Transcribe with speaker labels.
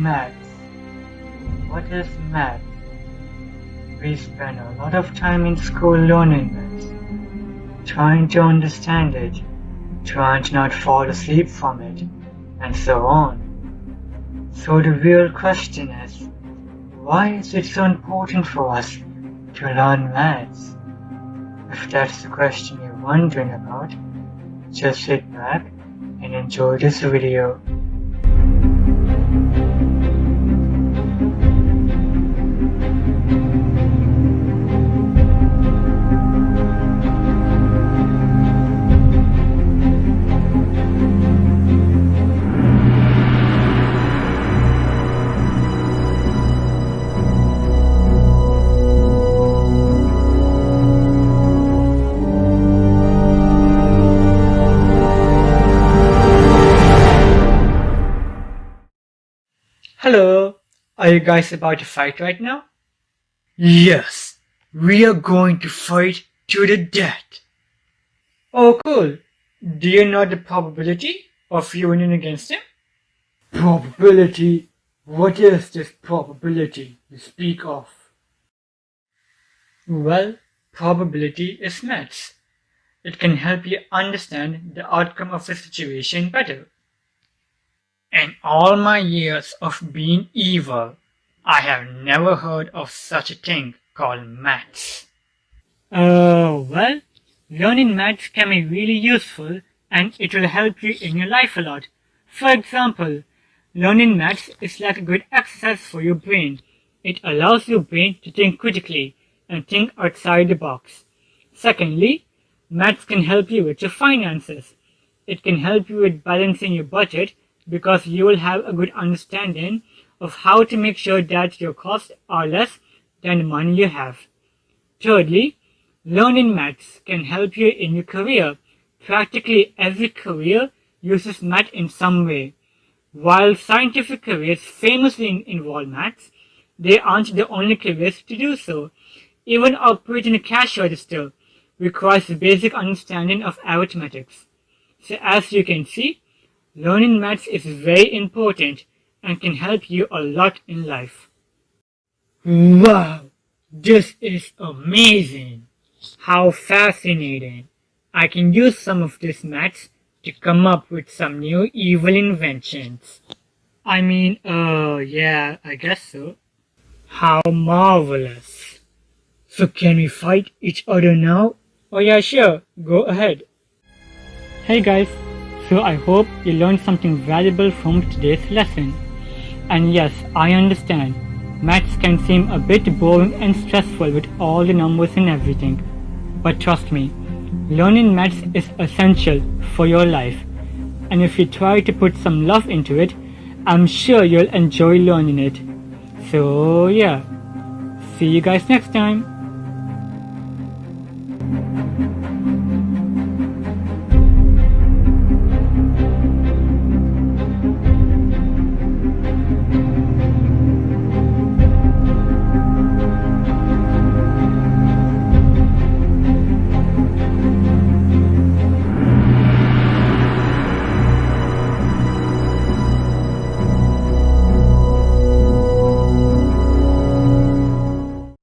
Speaker 1: maths. What is maths? We spend a lot of time in school learning maths, trying to understand it, trying to not fall asleep from it, and so on. So the real question is, why is it so important for us to learn maths? If that's the question you're wondering about, just sit back and enjoy this video. Hello, are you guys about to fight right now? Yes, we are going to fight to the death. Oh cool, do you know the probability of you winning against him? Probability? What is this probability you speak of? Well, probability is maths. It can help you understand the outcome of a situation better. In all my years of being evil, I have never heard of such a thing called maths. Well, learning maths can be really useful and it will help you in your life a lot. For example, learning maths is like a good exercise for your brain. It allows your brain to think critically and think outside the box. Secondly, maths can help you with your finances. It can help you with balancing your budget because you will have a good understanding of how to make sure that your costs are less than the money you have. Thirdly, learning maths can help you in your career. Practically every career uses math in some way. While scientific careers famously involve maths, they aren't the only careers to do so. Even operating a cash register requires a basic understanding of arithmetics. So as you can see, learning maths is very important and can help you a lot in life. Wow, this is amazing! How fascinating! I can use some of this maths to come up with some new evil inventions. Yeah, I guess so. How marvelous! So can we fight each other now? Oh yeah, sure, go ahead. Hey guys, so I hope you learned something valuable from today's lesson. And yes, I understand, maths can seem a bit boring and stressful with all the numbers and everything. But trust me, learning maths is essential for your life. And if you try to put some love into it, I'm sure you'll enjoy learning it. So yeah, see you guys next time.